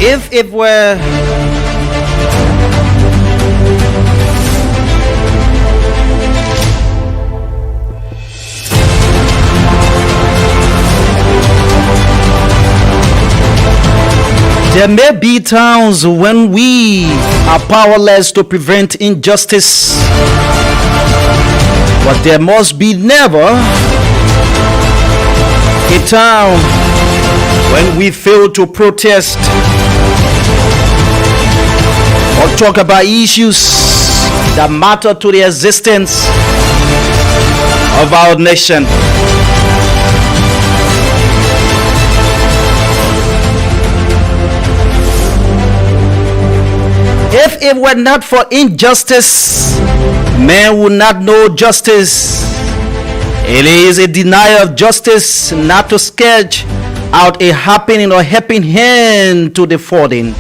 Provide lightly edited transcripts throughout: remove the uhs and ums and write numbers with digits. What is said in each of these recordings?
If it were there may be times when we are powerless to prevent injustice, but there must be never a time when we fail to protest or talk about issues that matter to the existence of our nation. If it were not for injustice, man would not know justice. It is a denial of justice not to sketch out a happening or helping hand to the fallen.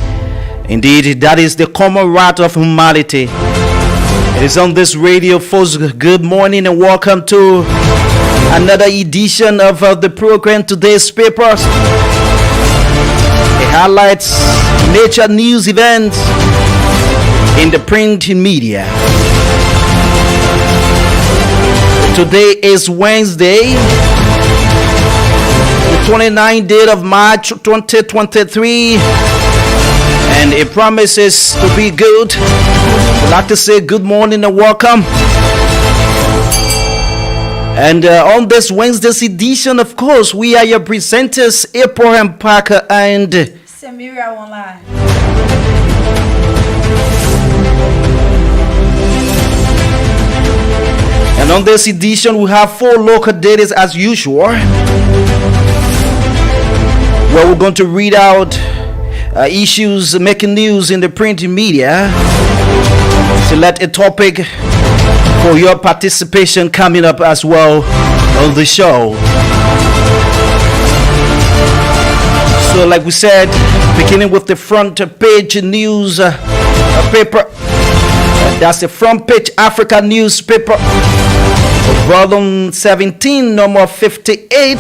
Indeed, that is the common right of humanity. It is on this radio, folks. Good morning and welcome to another edition of the program. Today's papers. It highlights major news events in the print media. Today is Wednesday, the 29th day of March 2023, and it promises to be good. I'd like to say good morning and welcome. And on this Wednesday's edition, of course, we are your presenters, Abraham Parker and Samira Online. And on this edition, we have 4 local datas as usual, where we're going to read out issues making news in the print media. Select a topic for your participation coming up as well on the show. So like we said, beginning with the front page news paper. That's the front page Africa newspaper, volume 17, number 58,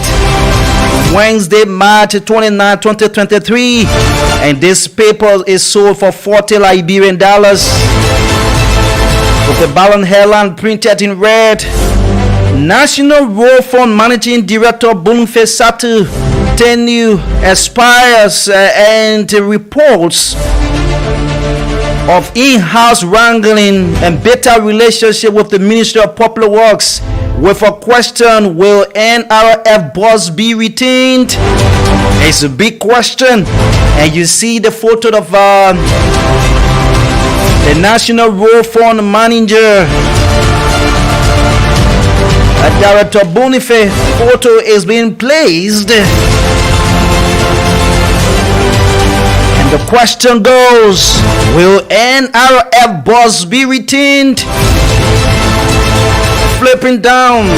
Wednesday, March 29, 2023. And this paper is sold for 40 Liberian dollars, with the balance headline printed in red. National Road Fund Managing Director Boniface Satu tenure expires and reports of in-house wrangling and better relationship with the Ministry of Public Works with a question: will NRF boss be retained? It's a big question, and you see the photo of the National Road Fund Manager, Director Boniface. Photo is being placed. The question goes: will NRF boss be retained? Flipping down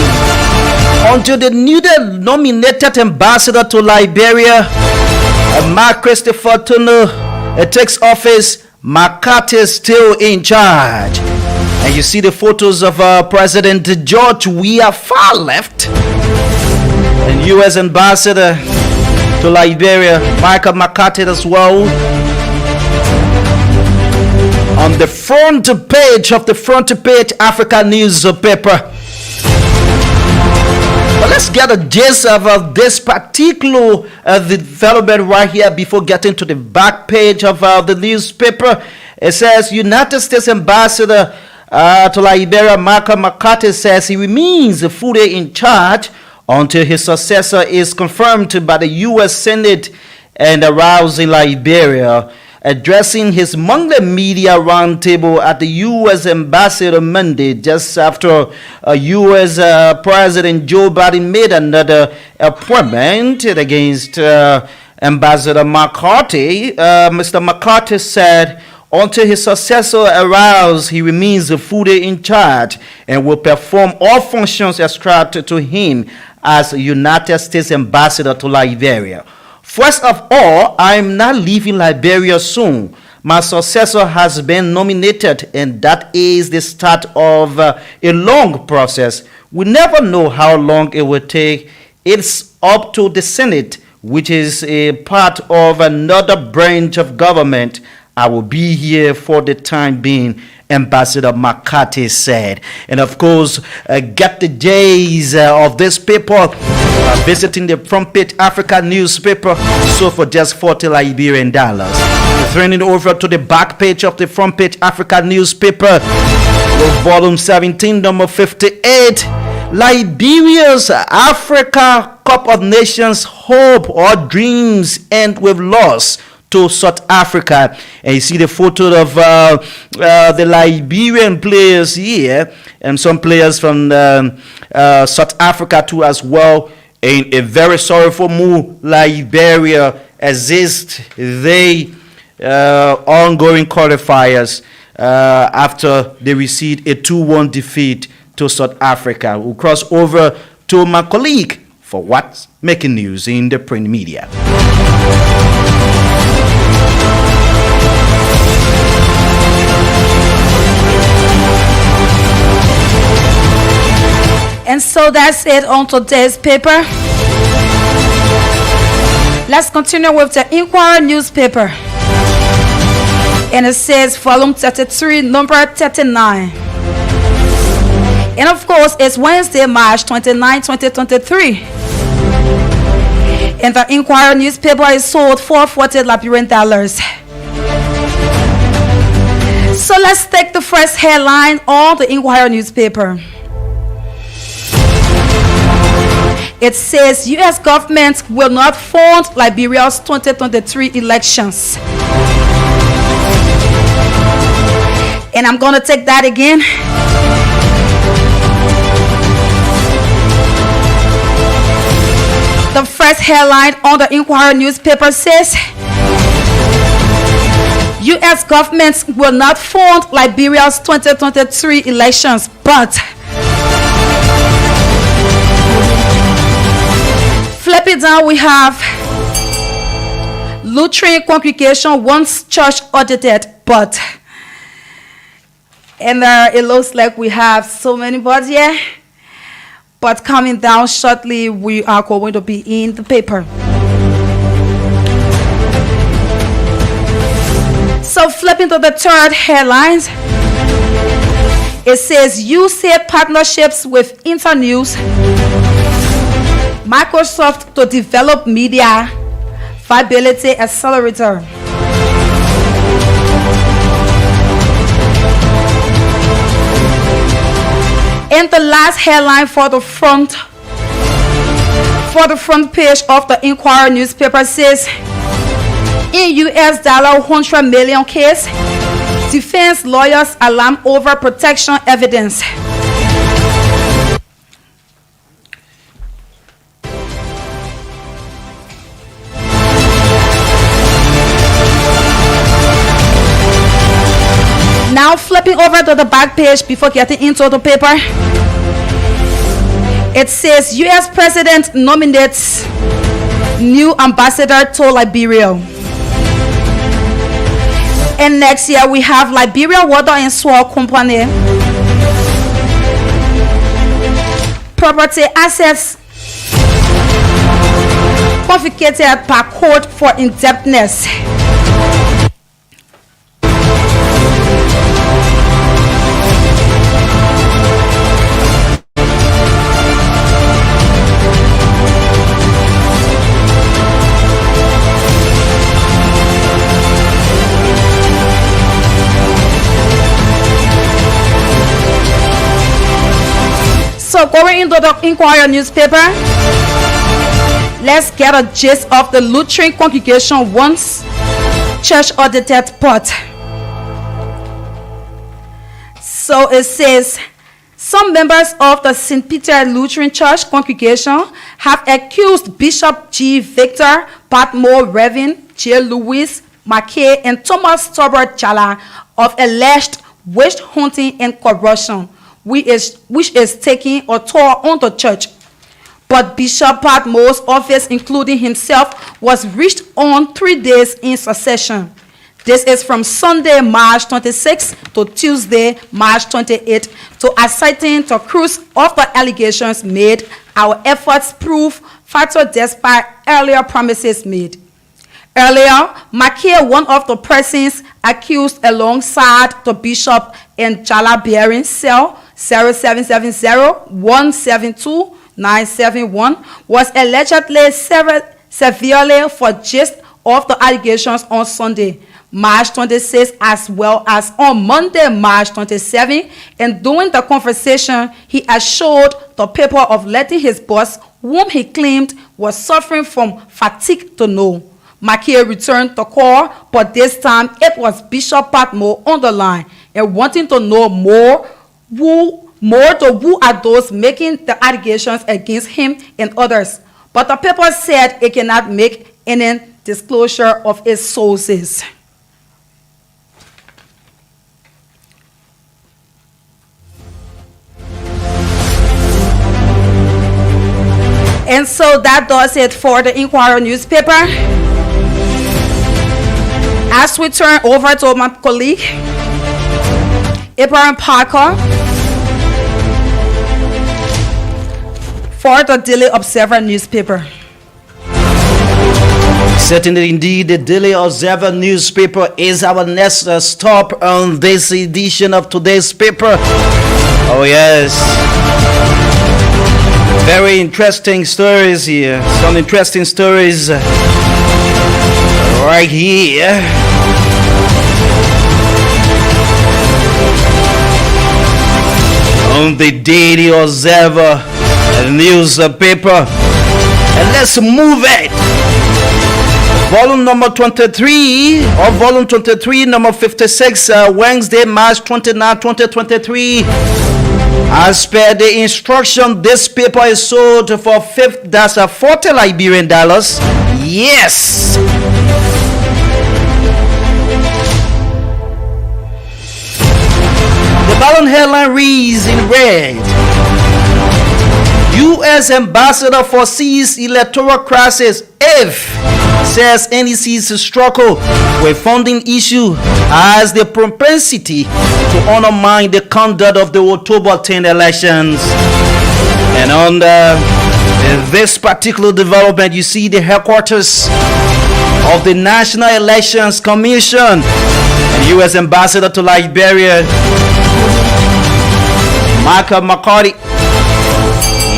onto the newly nominated ambassador to Liberia, Mark Christopher Tunnel, takes office. McCarthy is still in charge. And you see the photos of President George Weah far left, and U.S. ambassador to Liberia, Michael McCarthy as well. On the front page of the front page Africa newspaper. But let's get a gist of this particular development right here before getting to the back page of the newspaper. It says United States Ambassador to Liberia, Michael McCarthy, says he remains fully in charge until his successor is confirmed by the U.S. Senate and arrives in Liberia. Addressing his monthly media roundtable at the U.S. Embassy on Monday, just after U.S. President Joe Biden made another appointment against Ambassador McCarthy, Mr. McCarthy said, until his successor arrives, he remains fully in charge and will perform all functions ascribed to him as United States Ambassador to Liberia. First of all, I'm not leaving Liberia soon. My successor has been nominated, and that is the start of a long process. We never know how long it will take. It's up to the Senate, which is a part of another branch of government, I will be here for the time being, Ambassador McCarthy said. And of course, get the J's of this paper visiting the Front Page Africa newspaper, so for just $40 Liberian. Turning over to the back page of the Front Page Africa newspaper, with volume 17, number 58. Liberia's Africa Cup of Nations hope or dreams end with loss to South Africa. And you see the photo of the Liberian players here, and some players from South Africa too as well. In a very sorrowful mood, Liberia exists. They ongoing qualifiers after they received a 2-1 defeat to South Africa. We'll cross over to my colleague for what's making news in the print media. And so that's it on today's paper. Let's continue with the Inquirer newspaper. And it says volume 33, number 39. And of course, it's Wednesday, March 29, 2023. And the Inquirer newspaper is sold for $40 Liberian. So let's take the first headline on the Inquirer newspaper. It says U.S. government will not fund Liberia's 2023 elections. And I'm going to take that again. The first headline on the Inquirer newspaper says U.S. government will not fund Liberia's 2023 elections, but flip it down, we have Lutheran congregation wants church audited, but, and it looks like we have so many words here, but coming down shortly, we are going to be in the paper. So flipping to the third headlines, it says USAID partnerships with Internews, Microsoft to develop media viability accelerator. And the last headline for the front page of the Inquirer newspaper says, in US dollar $100 million case, defense lawyers alarm over protection evidence. Now flipping over to the back page before getting into the paper, it says U.S. President nominates new ambassador to Liberia. And next year we have Liberia Water and Soil Company. Property assets confiscated by court for indebtedness. So going into the Inquirer newspaper, let's get a gist of the Lutheran congregation wants church audited part. So it says some members of the St. Peter Lutheran Church congregation have accused Bishop G. Victor Patmore, Reverend J. Louis McKay, and Thomas Tobert Jala of alleged witch hunting and corruption, which is taking a toll on the church. But Bishop Patmore's office, including himself, was reached on 3 days in succession. This is from Sunday, March 26 to Tuesday, March 28 to ascertain the truth of the allegations made. Our efforts prove factor despite earlier promises made. Earlier, Makia, one of the persons accused alongside the bishop in Jala Bearing cell 0770-172-971, was allegedly severely for gist of the allegations on Sunday, March 26, as well as on Monday, March 27. And during the conversation, he assured the paper of letting his boss, whom he claimed was suffering from fatigue, to know. Makia returned the call, but this time it was Bishop Patmore on the line and wanting to know who are those making the allegations against him and others. But the paper said it cannot make any disclosure of its sources. And so that does it for the Inquirer newspaper. As we turn over to my colleague, Abraham Parker, for the Daily Observer newspaper. Certainly, indeed, the Daily Observer newspaper is our next stop on this edition of today's paper. Oh, yes. Very interesting stories here. Some interesting stories right here. On the Daily Observer newspaper. And let's move it. Volume number 23, or volume 23, number 56, Wednesday, March 29, 2023. As per the instruction, this paper is sold for $40 Liberian dollars. Yes. The ballon headline reads in red: U.S. Ambassador foresees electoral crisis if, says NEC's struggle with funding issue has the propensity to undermine the conduct of the October 10 elections. And on this particular development, you see the headquarters of the National Elections Commission and U.S. Ambassador to Liberia, Michael McCarthy.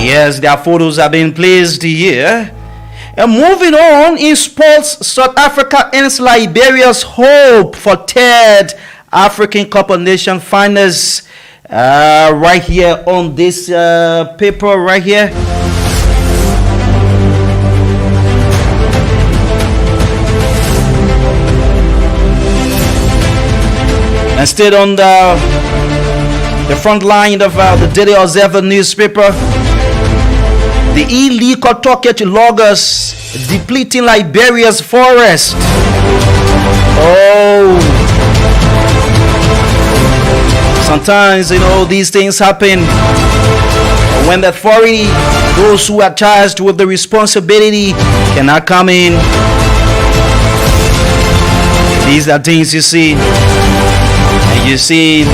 Yes, their photos have been placed here. And moving on in sports, South Africa ends Liberia's hope for third African Cup of Nations finals. Right here on this paper right here. And stayed on the front line of the Daily Observer newspaper. The illegal turkey loggers depleting Liberia's forest. Oh. Sometimes, these things happen when the authority, those who are charged with the responsibility, cannot come in. These are things you see. And you see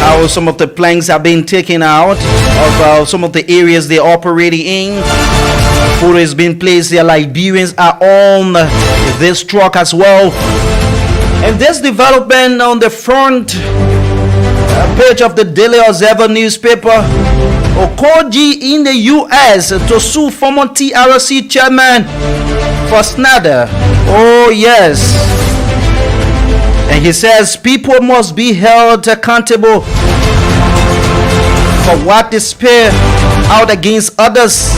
how some of the planks are being taken out of some of the areas they operate in. Photo is being placed there. Liberians are on this truck as well. And this development on the front page of the Daily Observer newspaper: Okoji in the U.S. to sue former TRC chairman for slander. Oh yes. And he says people must be held accountable for what they spear out against others.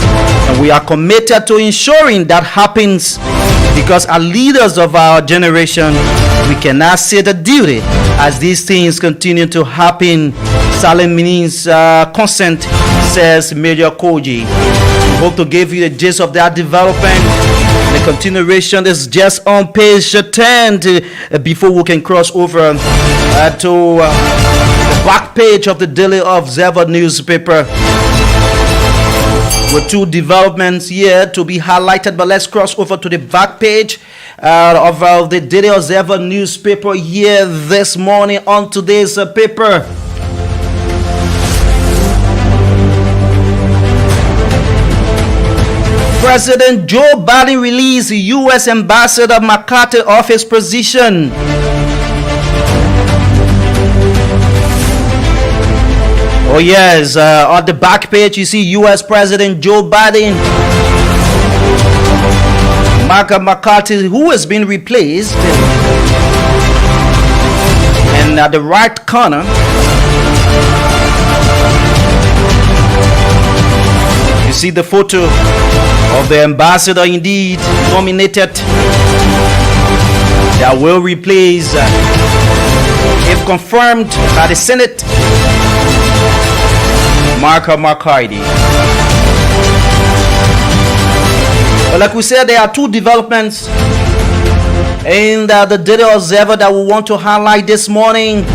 And we are committed to ensuring that happens, because as leaders of our generation, we cannot say the duty as these things continue to happen. Silent means consent, says Major Koji. We hope to give you the gist of that development. The continuation is just on page 10 before we can cross over to the back page of the Daily Observer newspaper, with two developments here to be highlighted. But let's cross over to the back page of the Daily Observer newspaper here this morning on today's paper. President Joe Biden released U.S. Ambassador McCarthy off his position. Oh yes, on the back page you see U.S. President Joe Biden, McCarthy, who has been replaced, and at the right corner you see the photo of the ambassador indeed nominated that will replace, if confirmed by the Senate, McCarthy. But like we said, there are two developments in the Daily Observer that we want to highlight this morning.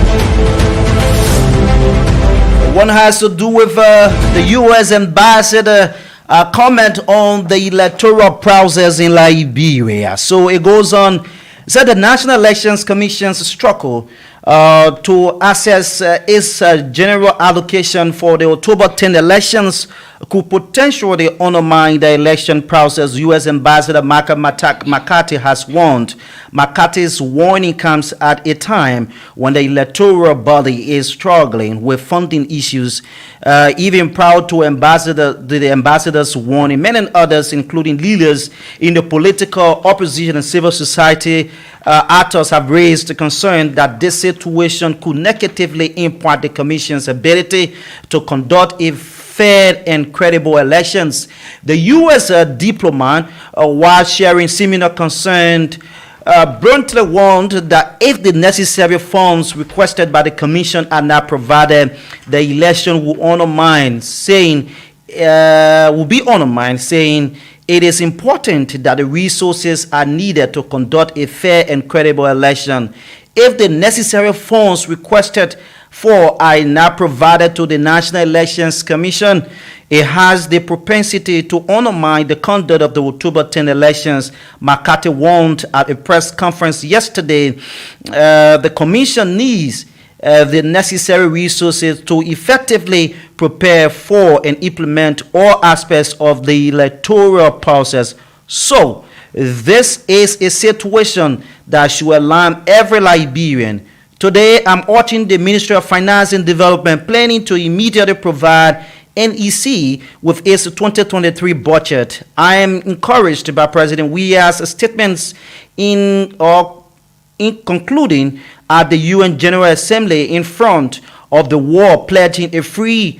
One has to do with the U.S. ambassador comment on the electoral process in Liberia. So it goes on. It said the National Elections Commission's struggle to assess its general allocation for the October 10 elections could potentially undermine the election process. U.S. Ambassador McCarthy has warned. McCarthy's warning comes at a time when the electoral body is struggling with funding issues. Even proud to the ambassador's warning, many others, including leaders in the political opposition and civil society actors, have raised the concern that this situation could negatively impact the Commission's ability to conduct a fair and credible elections. The U.S. diplomat, while sharing similar concern, bluntly warned that if the necessary funds requested by the Commission are not provided, the election will be undermined, saying it is important that the resources are needed to conduct a fair and credible election. If the necessary funds requested for are not provided to the National Elections Commission, it has the propensity to undermine the conduct of the October 10 elections. McCarthy warned at a press conference yesterday the Commission needs the necessary resources to effectively prepare for and implement all aspects of the electoral process. So, this is a situation that should alarm every Liberian. Today, I'm urging the Ministry of Finance and Development planning to immediately provide NEC with its 2023 budget. I am encouraged by President Weah's statements in concluding at the UN General Assembly in front of the war, pledging a free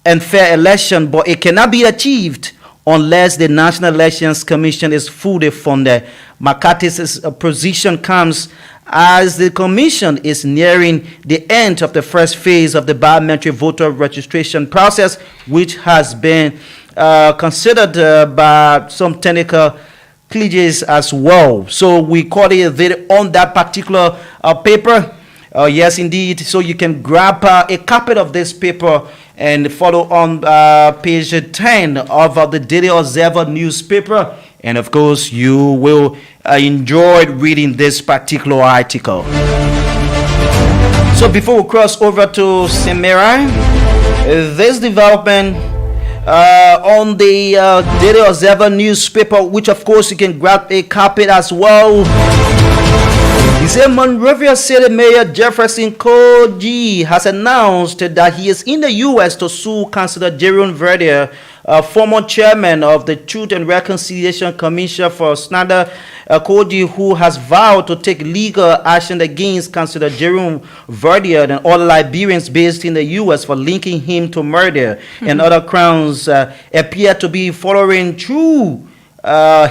and fair election, but it cannot be achieved unless the National Elections Commission is fully funded. McCarthy's position comes as the Commission is nearing the end of the first phase of the biometric voter registration process, which has been considered by some technical colleges as well. So we call it there on that particular paper. Yes, indeed. So you can grab a copy of this paper and follow on page 10 of the Daily Observer newspaper. And of course, you will enjoy reading this particular article. So before we cross over to Semera, this development on the Daily Observer newspaper, which of course you can grab a copy as well. He said Monrovia City Mayor Jefferson Koji has announced that he is in the U.S. to sue Councilor Jerome Verdier, former chairman of the Truth and Reconciliation Commission for Snyder Koji, who has vowed to take legal action against Councilor Jerome Verdier and all Liberians based in the U.S. for linking him to murder and other crimes appear to be following through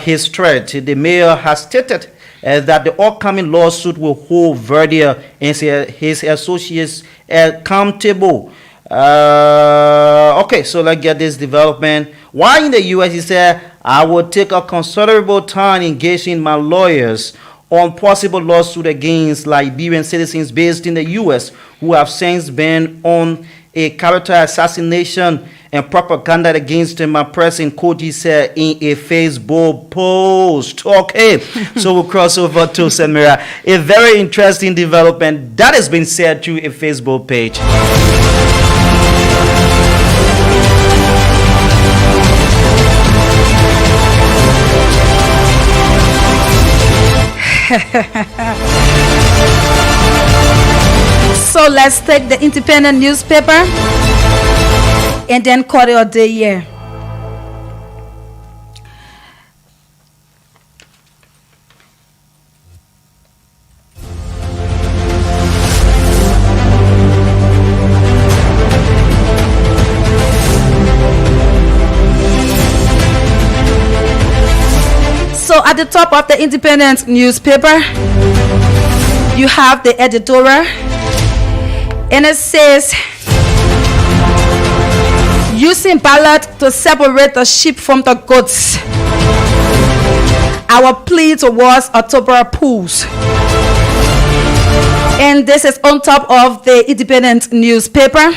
his threat. The mayor has stated that the upcoming lawsuit will hold Verdier and his associates accountable. Okay, so let's get this development. While in the U.S., he said, I will take a considerable time engaging my lawyers on possible lawsuit against Liberian citizens based in the U.S. who have since been on a character assassination and propaganda against him, President Koji said in a Facebook post. Okay, so we'll cross over to Samira. A very interesting development that has been said through a Facebook page. So let's take the independent newspaper and then call it a day here. So at the top of the independent newspaper, you have the editorial, and it says, using ballot to separate the sheep from the goats. Our plea towards October pools. And this is on top of the independent newspaper.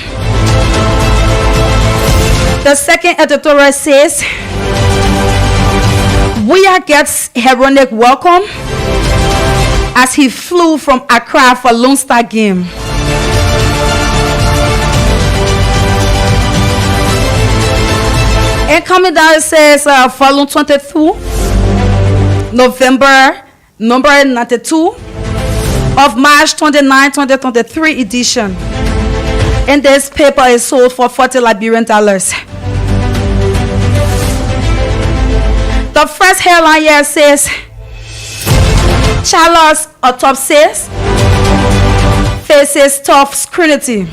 The second editorial says, Weah gets heroic welcome as he flew from Accra for Lone Star game. And coming down, it says, volume 22, November, number 92 of March 29, 2023 edition. And this paper is sold for $40 Liberian. The first headline here says, Charles autopsy faces tough scrutiny.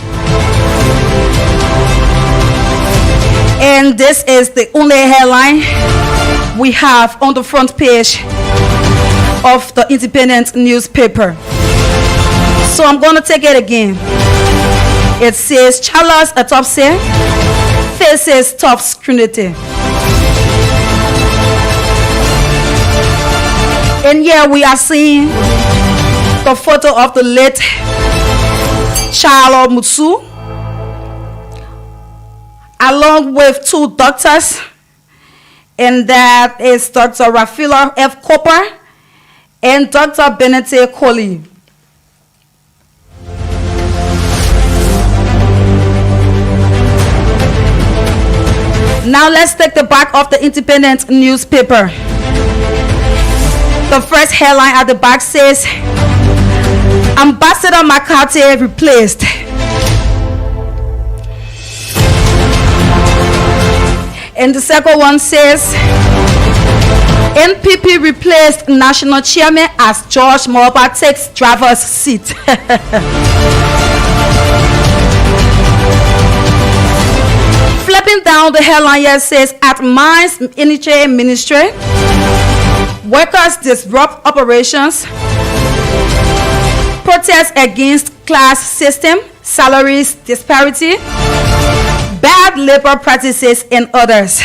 And this is the only headline we have on the front page of the independent newspaper. So I'm going to take it again. It says, Charles autopsy faces tough scrutiny. And here we are seeing the photo of the late Charles Mutsu, along with two doctors, and that is Dr. Rafila F. Cooper and Dr. Benete Coley. Now let's take the back of the independent newspaper. The first headline at the back says, Ambassador McCarthy replaced. And the second one says, NPP replaced national chairman as George Moba takes driver's seat. Flipping down the headline here says, at Mines NHA Ministry, workers disrupt operations, protest against class system, salaries disparity, bad labor practices, and others.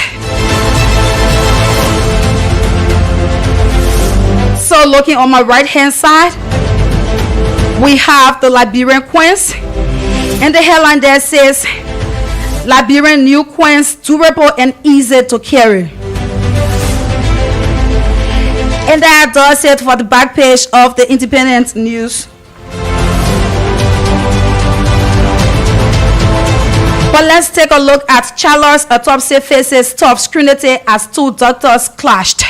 So looking on my right hand side, we have the Liberian Queens, and the headline there says, Liberian new Queens durable and easy to carry. And that does it for the back page of the independent news. But let's take a look at Charles autopsy faces tough scrutiny as two doctors clashed.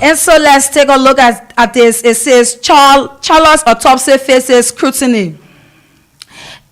And so let's take a look at this. It says, Charles autopsy faces scrutiny.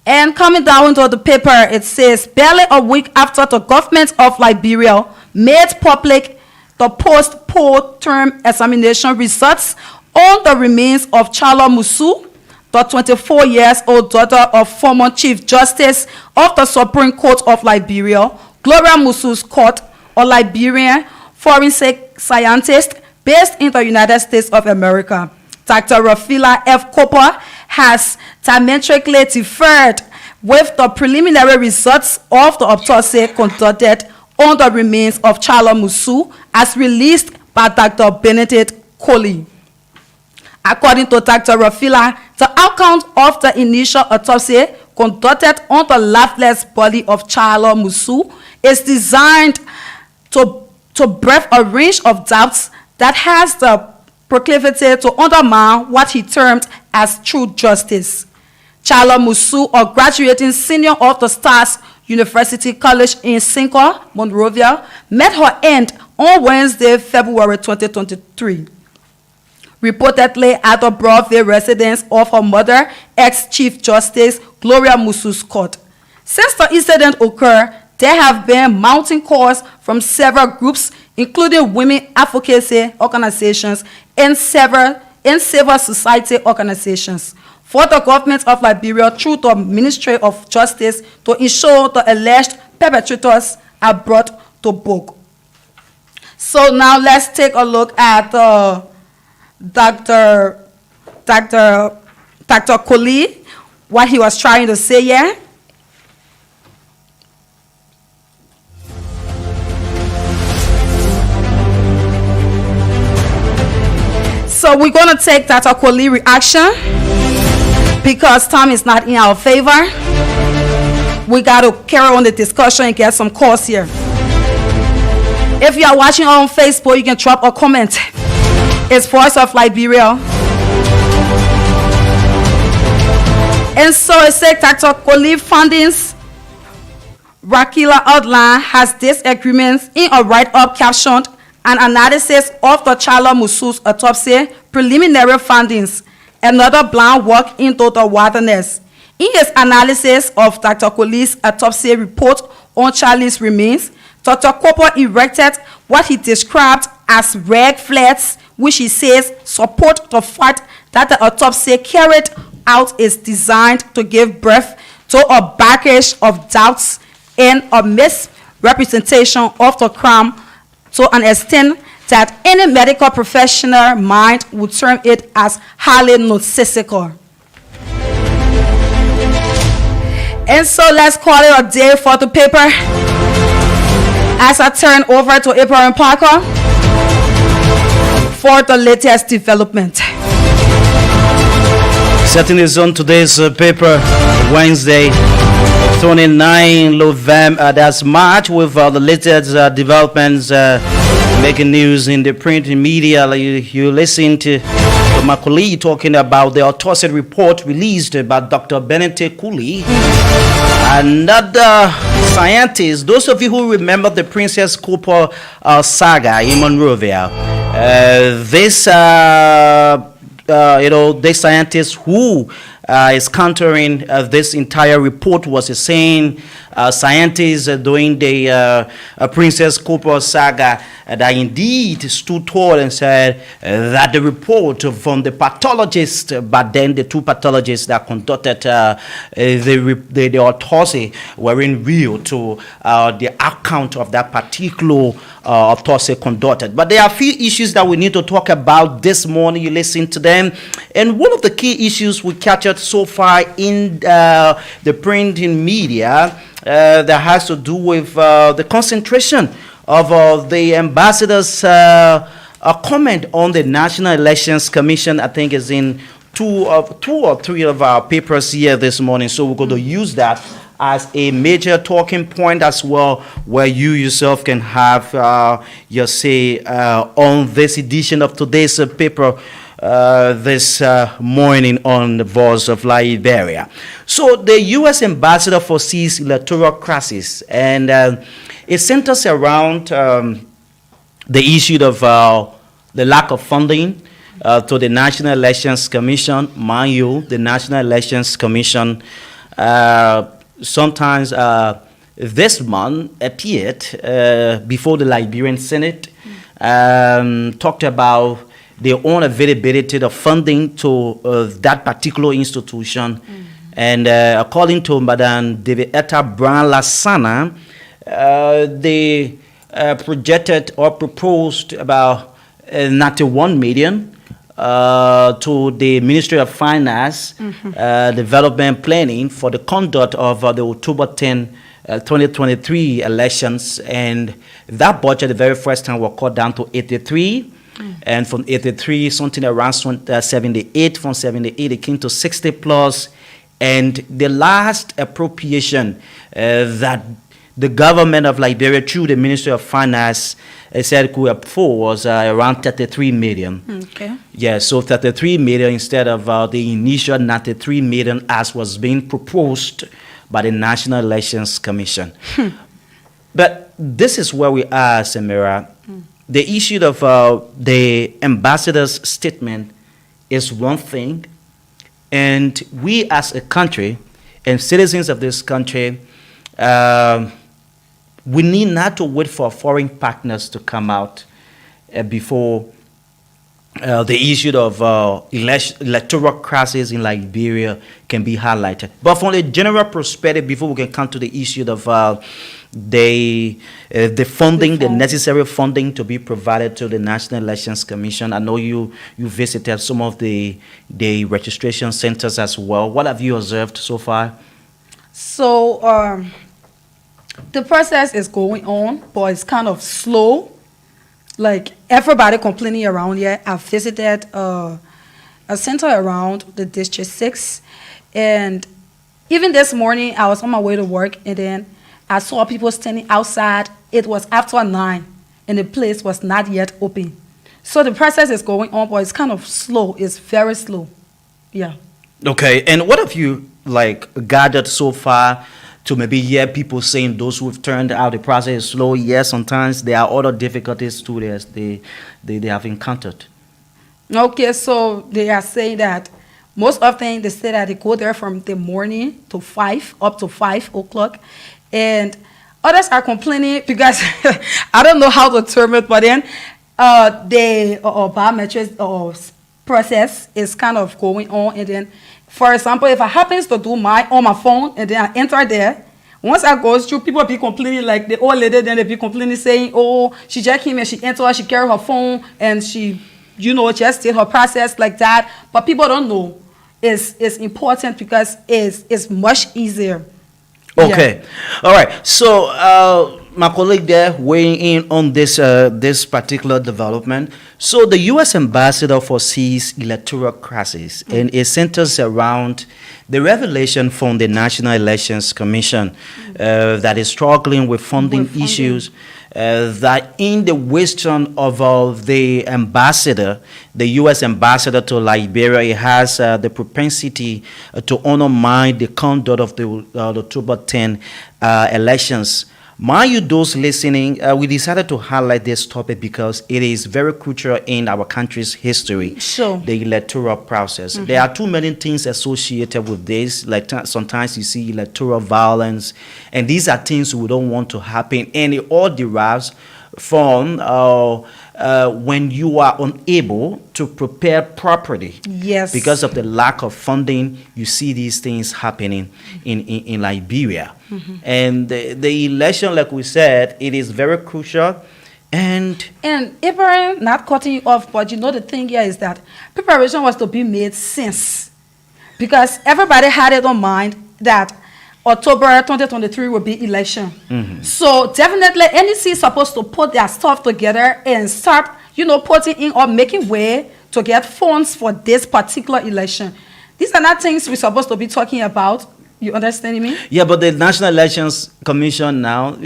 And coming down to the paper, it says, barely a week after the government of Liberia made public the post-poll term examination results on the remains of Charles Musu, the 24-year-old daughter of former Chief Justice of the Supreme Court of Liberia, Gloria Musu's court, a Liberian forensic scientist based in the United States of America. Dr. Rafila F. Cooper has diametrically differed with the preliminary results of the autopsy conducted on the remains of Charles Musu as released by Dr. Benedict Coley. According to Dr. Rafila, the outcome of the initial autopsy conducted on the lifeless body of Chala Musu is designed to breath a range of doubts that has the proclivity to undermine what he termed as true justice. Chala Musu, a graduating senior of the Stars University College in Cinco, Monrovia, met her end on Wednesday, February 2023. Reportedly at the Broadway residence of her mother, ex-Chief Justice Gloria Musu's court. Since the incident occurred, there have been mounting calls from several groups, including women advocacy organizations and civil society organizations, for the government of Liberia through the Ministry of Justice to ensure the alleged perpetrators are brought to book. So now let's take a look at Dr. Coley, what he was trying to say here. So we're going to take Dr. Coley reaction because time is not in our favor. We got to carry on the discussion and get some calls here. If you are watching on Facebook, you can drop a comment. It's Voice of Liberia. And so it said Dr. Coley findings. Rakila outline has disagreements in a write-up captioned an analysis of the Chala Musu's autopsy preliminary findings, another blind walk into the wilderness. In his analysis of Dr. Coley's autopsy report on Charlie's remains, Dr. Cooper erected what he described as red flags, which he says support the fact that the autopsy carried out is designed to give birth to a baggage of doubts and a misrepresentation of the crime to an extent that any medical professional mind would term it as highly nonsensical. And so let's call it a day for the paper. As I turn over to April and Parker for the latest development. Setting is on today's paper, Wednesday, 29 November. That's March with the latest developments making news in the print media. You listen to my colleague talking about the autopsy report released by Dr. Benedict Cooley. Another scientist, those of you who remember the Princess Cooper saga in Monrovia, this scientist who is countering this entire report was saying scientists doing the Princess Cooper saga that indeed stood tall and said that the report from the pathologist, but then the two pathologists that conducted the autopsy weren't real to the account of that particular autopsy conducted. But there are a few issues that we need to talk about this morning. You listen to them. And one of the key issues we captured so far in the printing media that has to do with the concentration of the ambassador's comment on the National Elections Commission. I think is in two or three of our papers here this morning. So we're going to use that as a major talking point as well, where you yourself can have your say on this edition of today's paper this morning on the Voice of Liberia. So the U.S. ambassador foresees electoral crisis, and it centers around the issue of the lack of funding to the National Elections Commission. Mind you, the National Elections Commission sometimes this month appeared before the Liberian Senate, talked about their own availability of funding to that particular institution. And according to Madam David Etta Brown-Lasana, they projected or proposed about 91 million to the Ministry of Finance, Development Planning for the conduct of the October 10, 2023 elections. And that budget, the very first time, was cut down to 83. And from 83, something around 78, from 78, it came to 60 plus And the last appropriation that the government of Liberia, through the Ministry of Finance, said could afford was around 33 million. Okay. Yeah, so 33 million instead of the initial 93 million as was being proposed by the National Elections Commission. But this is where we are, Samira. The issue of the ambassador's statement is one thing, and we as a country and citizens of this country, we need not to wait for foreign partners to come out before the issue of electoral crisis in Liberia can be highlighted. But from a general perspective, before we can come to the issue of the funding, the necessary funding to be provided to the National Elections Commission, I know you visited some of the registration centers as well. What have you observed so far? So the process is going on, but it's kind of slow. Like everybody complaining around here. I visited a center around the District 6, and even this morning I was on my way to work, and then I saw people standing outside. It was after 9, and the place was not yet open. So the process is going on, but it's kind of slow. It's very slow. Yeah. Okay, and what have you gathered so far to maybe hear people saying those who've turned out the process is slow? Yes, sometimes there are other difficulties too they have encountered. Okay, so they are saying that most often they say that they go there from the morning to 5, up to 5 o'clock. And others are complaining because I don't know how to term it, but then the biometrics process is kind of going on. And then, for example, if I happens to do mine on my phone and then I enter there, once I go through, people be complaining, like the old lady, then they be complaining, saying, oh, she just came and she entered, she carried her phone, and she, just did her process like that. But people don't know. It's important because it's much easier. Okay. Yeah. All right. So my colleague there weighing in on this particular development. So the U.S. ambassador foresees electoral crisis, and it centers around the revelation from the National Elections Commission that is struggling with funding issues. That in the wisdom of the ambassador, the U.S. ambassador to Liberia, it has the propensity to undermine the conduct of the October 10 elections. Mind you, those listening, we decided to highlight this topic because it is very crucial in our country's history, sure. The electoral process. Mm-hmm. There are too many things associated with this, like sometimes you see electoral violence, and these are things we don't want to happen, and it all derives from when you are unable to prepare properly. Yes. Because of the lack of funding, you see these things happening in Liberia. Mm-hmm. And the election, like we said, it is very crucial. And Ibrahim, not cutting you off, but the thing here is that preparation was to be made since. Because everybody had it on mind that October 2023 will be election. Mm-hmm. So definitely NEC is supposed to put their stuff together and start, putting in or making way to get funds for this particular election. These are not things we're supposed to be talking about. You understand me? Yeah, but the National Elections Commission now,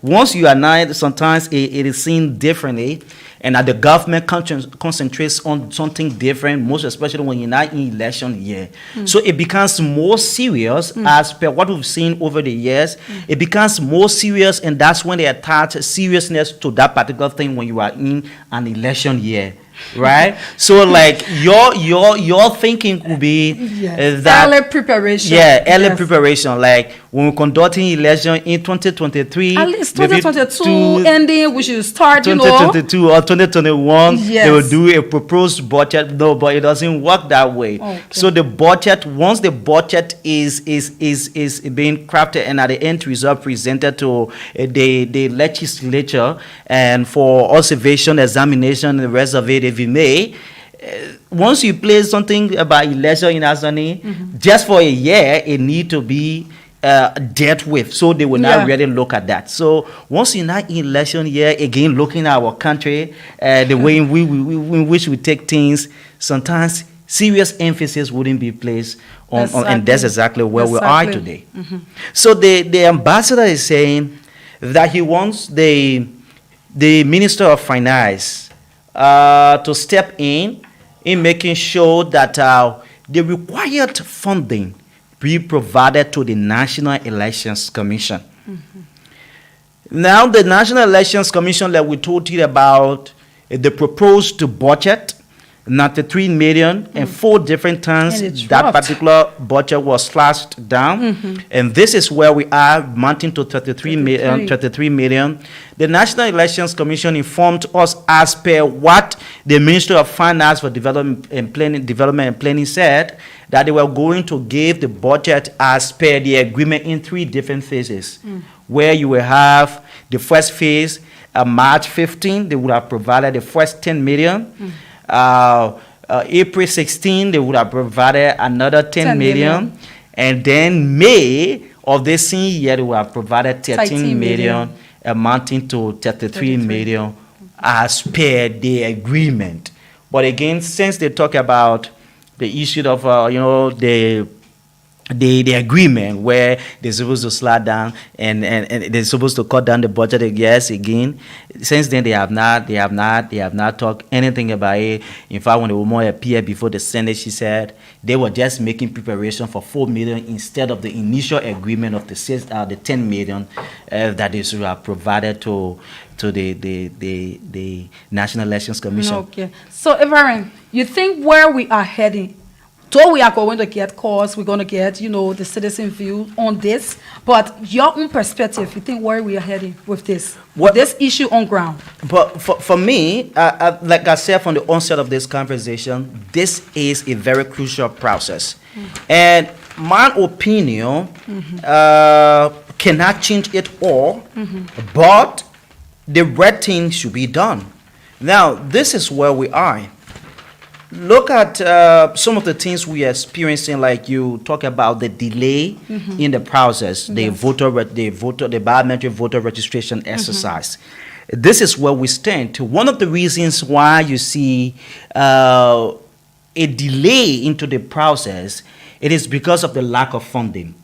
once you are not, sometimes it is seen differently. And that the government concentrates on something different, most especially when you're not in election year. So it becomes more serious as per what we've seen over the years. It becomes more serious, and that's when they attach seriousness to that particular thing when you are in an election year. Right? So your thinking would be that early preparation. Yeah, early preparation. Like when we're conducting election in 2023, at least 2022 ending, we should start 2022 or 2021. Yes. They will do a proposed budget. No, but it doesn't work that way. Okay. So the budget, once the budget is being crafted and at the end result presented to the legislature and for observation, examination, and the rest of it, if you may, once you place something about election in Azani, just for a year, it need to be dealt with. So they will not really look at that. So once you're not in election year, again, looking at our country, the way in which we take things, sometimes serious emphasis wouldn't be placed on, and that's exactly where we are today. So the ambassador is saying that he wants the Minister of Finance to step in making sure that the required funding be provided to the National Elections Commission. Now, the National Elections Commission that we told you about, the proposed budget, 93 million, and 4 different times that particular budget was slashed down. And this is where we are, mounting to 33 million. The National Elections Commission informed us, as per what the Ministry of Finance for Development and Planning said, that they were going to give the budget as per the agreement in 3 different phases, where you will have the first phase, March 15, they would have provided the first 10 million. April 16, they would have provided another 10 million. And then May of this same year, they would have provided 13 million, amounting to 33 million as per the agreement. But again, since they talk about the issue of, the agreement where they're supposed to slow down and they're supposed to cut down the budget again. Since then they have not talked anything about it. In fact, when the woman appeared before the Senate, she said they were just making preparation for 4 million instead of the initial agreement of the 10 million that they should have provided to the National Elections Commission. Okay. So, Everin, you think where we are heading? So we are going to get calls, we're going to get, the citizen view on this. But your own perspective, you think where we are heading with this? With this issue on ground? But for me, like I said from the onset of this conversation, this is a very crucial process. And my opinion cannot change it all, but the right thing should be done. Now, this is where we are. Look at some of the things we are experiencing, like you talk about the delay in the process, the biometric voter registration exercise. This is where we stand. One of the reasons why you see a delay into the process, it is because of the lack of funding.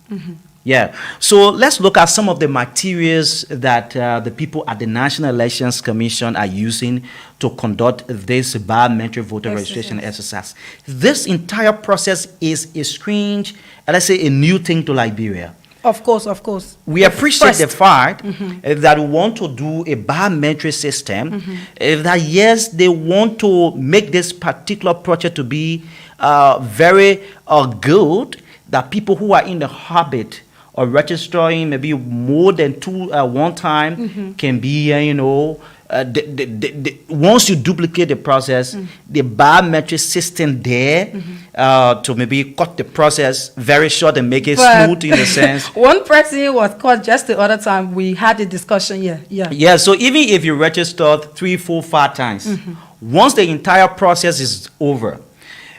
Yeah. So let's look at some of the materials that the people at the National Elections Commission are using to conduct this biometric voter registration exercise. This entire process is a strange, let's say, a new thing to Liberia. Of course, of course. We appreciate the fact that we want to do a biometric system, that yes, they want to make this particular project to be very good, that people who are in the habit or registering maybe more than one time can be, once you duplicate the process, the biometric system there to maybe cut the process very short and make it smooth in a sense. One person was caught just the other time. We had a discussion here. Yeah, so even if you registered 3, 4, 5 times, once the entire process is over,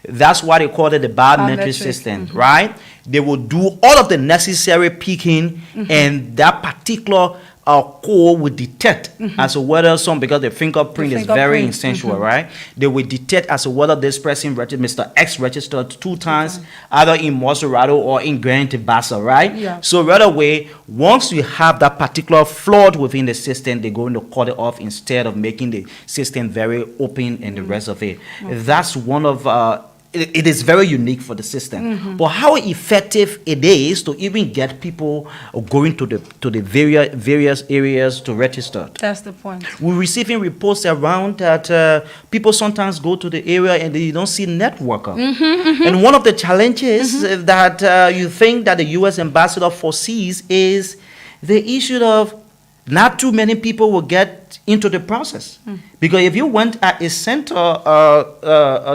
that's why they call it the biometric system, right? They will do all of the necessary picking, and that particular code will detect as to whether because the fingerprint is very essential, right? They will detect as to whether this person, Mr. X, registered 2 times, either in Maserati or in Grand Tibasa, right? Yeah. So right away, once you have that particular flaw within the system, they're going to cut it off instead of making the system very open and the rest of it. That's one of it is very unique for the system. But how effective it is to even get people going to the various areas to register. That's the point. We're receiving reports around that people sometimes go to the area and they don't see networker. And one of the challenges that you think that the U.S. ambassador foresees is the issue of not too many people will get into the process. Because if you went at a center,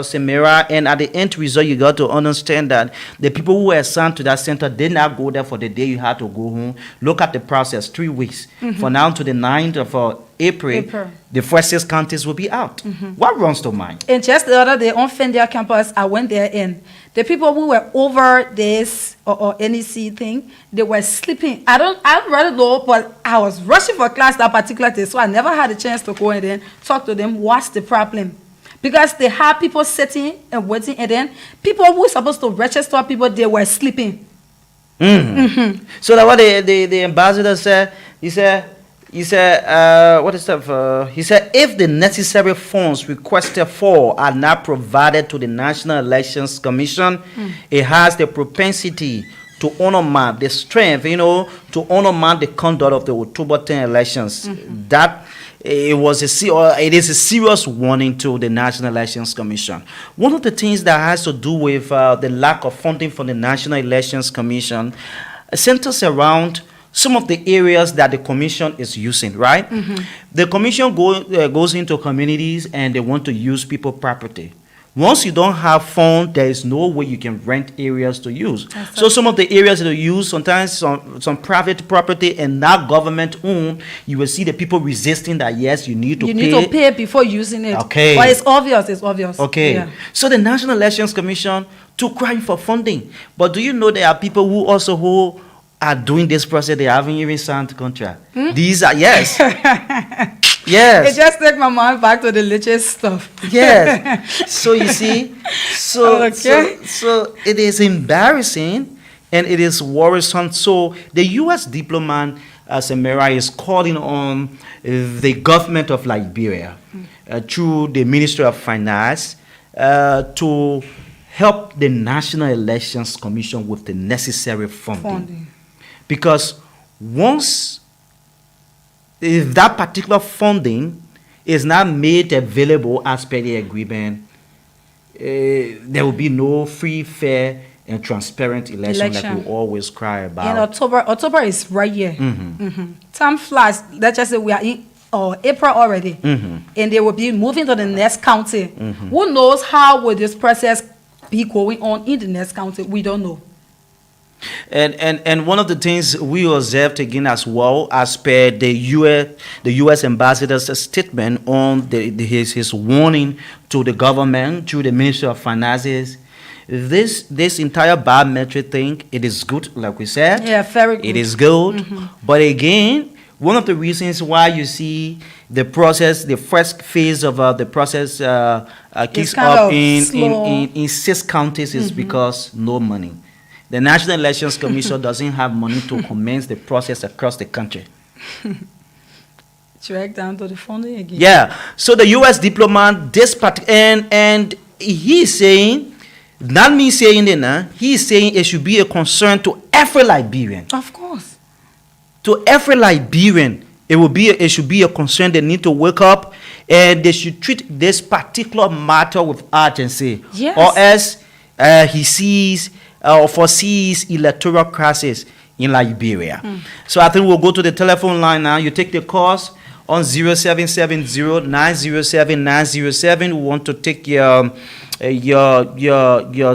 Samira, and at the end result, you got to understand that the people who were assigned to that center did not go there for the day you had to go home. Look at the process, 3 weeks. From now to the 9th of April, the first 6 counties will be out. What runs to mind? And just the other day on Fendia campus, I went there and the people who were over this or NEC thing, they were sleeping. I don't really know, but I was rushing for class that particular day, so I never had a chance to go in and then talk to them. What's the problem? because they have people sitting and waiting, and then people who were supposed to register people, they were sleeping. So that what the ambassador said, he said, what is that? He said, if the necessary funds requested for are not provided to the National Elections Commission, it has the propensity to undermine the strength, to undermine the conduct of the October 10 elections. That it is a serious warning to the National Elections Commission. One of the things that has to do with the lack of funding for the National Elections Commission centers around some of the areas that the commission is using, right? The commission goes into communities and they want to use people's property. Once you don't have funds, there is no way you can rent areas to use. So some of the areas that you use, sometimes some private property and not government owned, you will see the people resisting that, yes, you need to pay. You need to pay before using it. Okay. But it's obvious. Okay. Yeah. So the National Elections Commission took crying for funding. But do you know there are people who are doing this process, they haven't even signed the contract. These are, yes. Yes. It just take my mind back to the latest stuff. Yes. So you see, so it is embarrassing and it is worrisome. So the U.S. diplomat, Samira, is calling on the government of Liberia through the Ministry of Finance to help the National Elections Commission with the necessary funding. Because if that particular funding is not made available as per the agreement, there will be no free, fair, and transparent election like we always cry about. And October is right here. Time flies. Let's just say we are in April already, and they will be moving to the next county. Who knows how will this process be going on in the next county? We don't know. And one of the things we observed again as well, as per the U.S. ambassador's statement on his warning to the government through the Ministry of Finances, this entire biometric thing, it is good, like we said. Yeah, very good. It is good, but again, one of the reasons why you see the process, the first phase of the process kicks up in 6 counties is because no money. The National Elections Commission doesn't have money to commence the process across the country. Drag down to the funding again. Yeah. So the U.S. diplomat, and he's saying, not me saying it, he's saying it should be a concern to every Liberian. Of course. To every Liberian, it should be a concern. They need to wake up and they should treat this particular matter with urgency. Yes. Or else he sees or foresees electoral crisis in Liberia. So I think we'll go to the telephone line now. You take the calls on 0770-907-907. We want to take your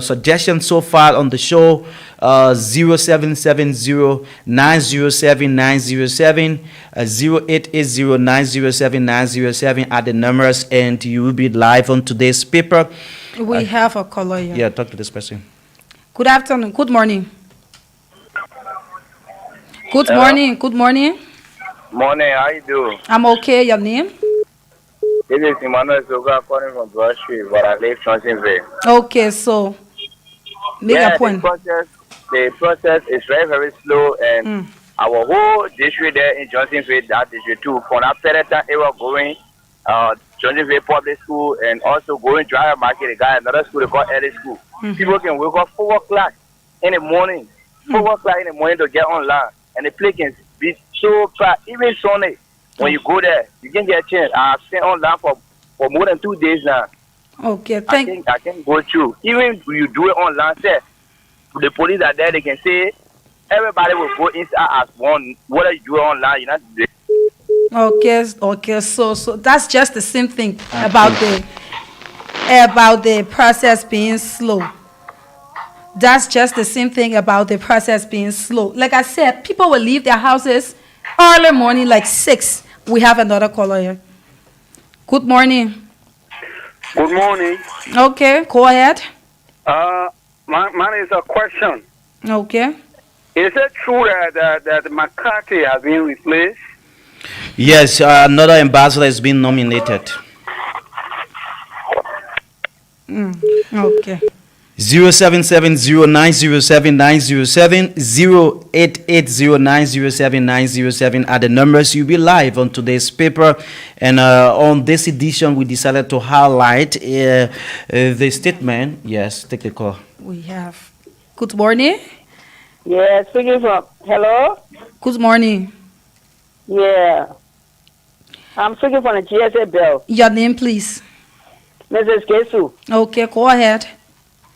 suggestions so far on the show. 0770-907-907, 0880-907-907 are the numbers, and you will be live on today's paper. We have a caller here. Yeah, talk to this person. Good afternoon. Good morning. Good Hello? morning. Good morning. Morning, how you doing? I'm okay. Your name? This is Emmanuel Soga calling from Broad Street, but I live Johnsonville. Okay, so make a point. The process is very, very slow, and our whole district there in Johnsonville, that district too, from that period time, it was going Johnsonville Public School and also going Driver Market, they got another school they call early school. People can wake up 4 o'clock in the morning, 4 o'clock in the morning to get online, and the place can be so fast. Even Sunday, when you go there, you can get a chance. I've stayed online for more than 2 days now. Okay, I can go through. Even if you do it online, say, the police are there, they can say, everybody will go inside as one. Whether you do it online, you're not doing it. Okay. So that's just the same thing about the process being slow. That's just the same thing about the process being slow. Like I said, people will leave their houses early morning, like 6. We have another caller here. Good morning. Good morning. Okay, go ahead. Mine is a question. Okay. Is it true that McCarthy has been replaced? Yes, another ambassador has been nominated. Okay. 0770907 0880907 are the numbers. You'll be live on today's paper, and on this edition we decided to highlight the statement. Yes, take the call. We have. Good morning. Yeah, speaking from. Hello? Good morning. Yeah. I'm speaking from the GSA Bell. Your name, please. Mrs. Kesu. Okay, go ahead.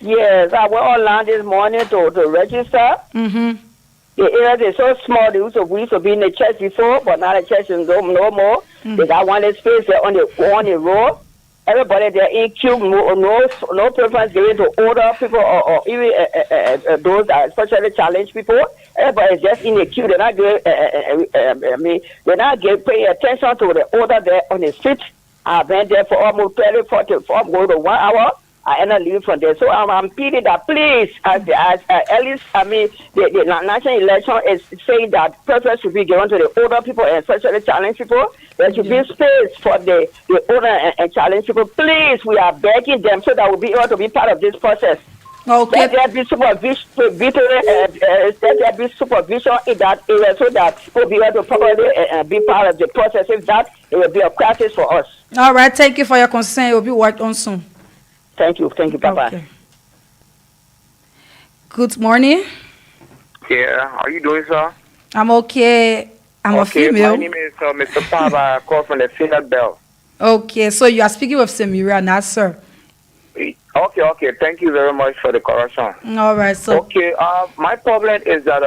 Yes, I went online this morning to register. Mm-hmm. The area is so small. We used to be in the church before, but now the church is no more. They got one space there on the road. Everybody there in queue, no preference given to older people or even those that especially challenged people. Everybody is just in the queue. They're not paying attention to the order there on the street. I've been there for almost 30, 40, going to 1 hour. I end up leaving from there. So I'm pleading that please, at least, the national election is saying that preference should be given to the older people and especially challenged people. There should be space for the older and challenged people. Please, we are begging them so that we'll be able to be part of this process. Okay. Let there be supervision in that area so that we'll be able to probably be part of the process. If that, it will be a practice for us. All right. Thank you for your concern. It will be worked on soon. Thank you. Bye-bye. Okay. Good morning. Yeah, how are you doing, sir? I'm okay. I'm a female. My name is Mr. Pava. I call from the Finland Bell. Okay, so you are speaking with Samira, not sir. Okay. Thank you very much for the correction. All right, so. Okay, my problem is that,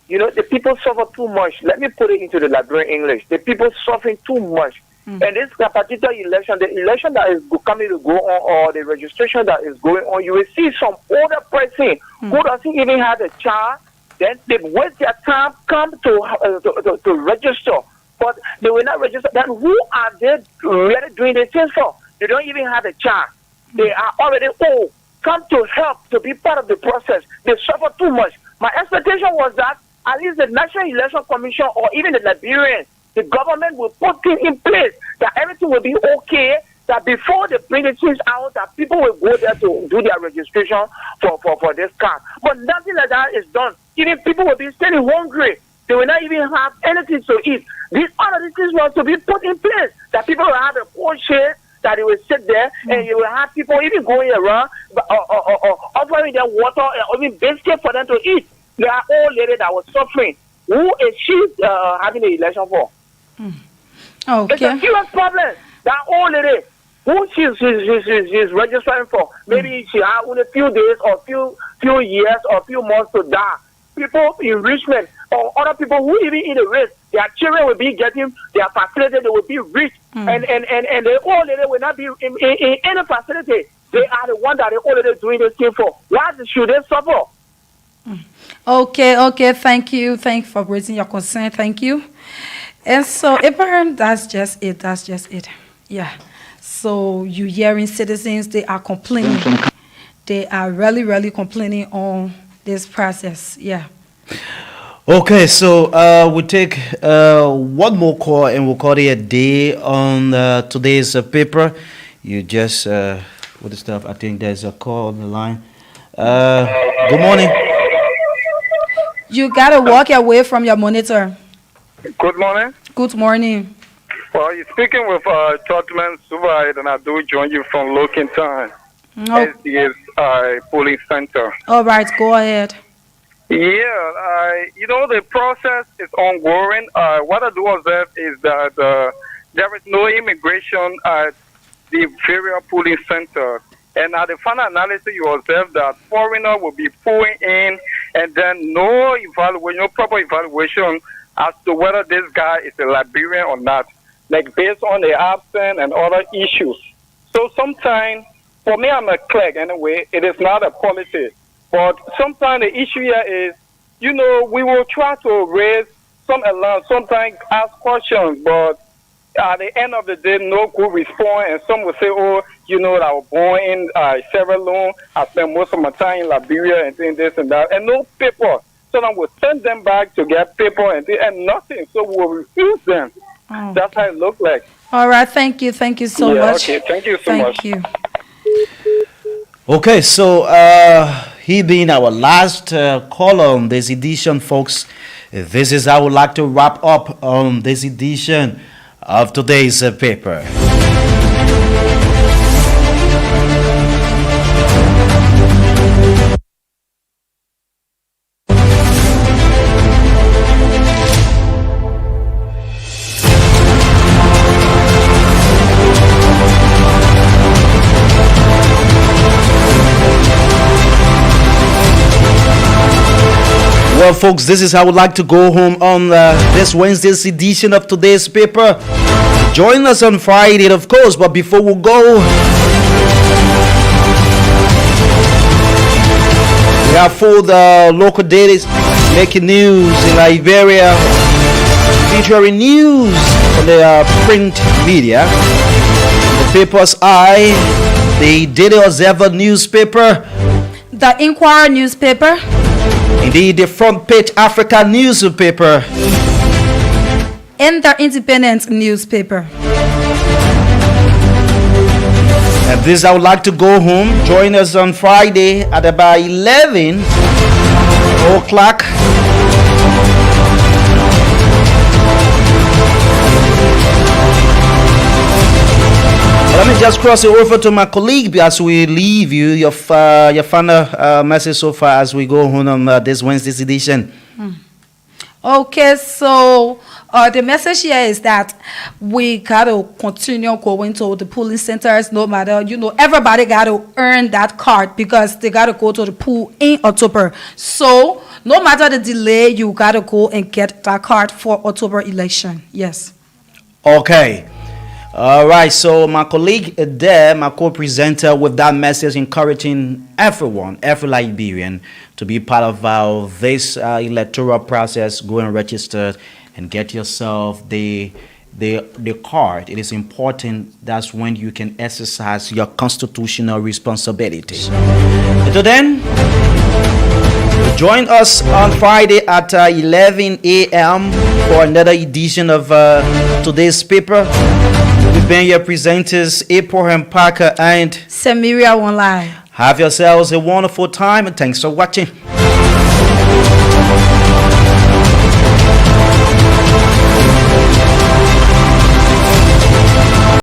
the people suffer too much. Let me put it into the Liberian English. The people suffering too much. And this particular election, the election that is coming to go on, or the registration that is going on, you will see some older person who doesn't even have a child. Then they waste their time, come to register, but they will not register. Then who are they really doing the things for? They don't even have a child. They are already old. Come to help to be part of the process. They suffer too much. My expectation was that at least the National Election Commission or even the Liberians, the government will put things in place that everything will be okay, that before they bring the things out, that people will go there to do their registration for this card. But nothing like that is done. Even people will be staying hungry. They will not even have anything to eat. These other things was to be put in place, that people will have a cold shade, that they will sit there, and you will have people even going around or offering them water or even biscuit for them to eat. There are old lady that was suffering. Who is she having the election for? Okay. It's a serious problem. That old lady, who she's registering for, maybe she has only a few days or few years or few months to die. People in Richmond or other people who even in the race, their children will be getting their facility, they will be rich, and the old lady will not be in any facility. They are the one that the old lady doing this thing for. Why should they suffer? Okay, thank you for raising your concern, thank you. And so, Abraham, that's just it. Yeah. So, you hearing citizens, they are complaining. They are really, really complaining on this process. Yeah. Okay, so we'll take one more call and we'll call it a day on today's paper. You just, what is stuff? I think there's a call on the line. Good morning. You gotta walk away from your monitor. Good morning. Good morning. Well, you're speaking with Tottenham Subai, and I do join you from Lockington. SDS polling center. All right, go ahead. Yeah, the process is ongoing. What I do observe is that there is no immigration at the various polling centers. And at the final analysis, you observe that foreigners will be pulling in, and then no proper evaluation as to whether this guy is a Liberian or not, like based on the absence and other issues. So sometimes, for me, I'm a clerk anyway, it is not a policy. But sometimes the issue here is, we will try to raise some alarm, sometimes ask questions, but at the end of the day, no good response. And some will say, I was born in Sierra Leone, I spent most of my time in Liberia and doing this and that, and no paper. So then we'll send them back to get paper and nothing. So we'll refuse them. Oh. That's how it looks like. All right, thank you so much. Okay, thank you so much. Thank you. Okay, so he being our last caller on this edition, folks. This is how I would like to wrap up on this edition of today's paper. Well, folks, this is how I would like to go home on this Wednesday's edition of today's paper. Join us on Friday, of course, but before we go, we have full local dailies making news in Liberia, featuring news on the print media. The paper's eye, the Daily Observer newspaper, The Inquirer newspaper, indeed the Front Page Africa newspaper, and the Independent newspaper. and this I would like to go home. Join us on Friday at about 11 o'clock. Let me just cross it over to my colleague as we leave you. Your final message so far as we go home on this Wednesday's edition. Okay, so the message here is that we gotta continue going to the polling centers, no matter, everybody gotta earn that card because they gotta go to the poll in October. So no matter the delay, you gotta go and get that card for October election. Yes. Okay. All right. So my colleague there, my co-presenter, with that message, encouraging everyone, every Liberian, to be part of this electoral process. Go and register and get yourself the card. It is important. That's when you can exercise your constitutional responsibility. Until then, join us on Friday at 11 a.m. for another edition of today's paper. We've been your presenters, Abraham Parker and Samiria Online. Have yourselves a wonderful time and thanks for watching.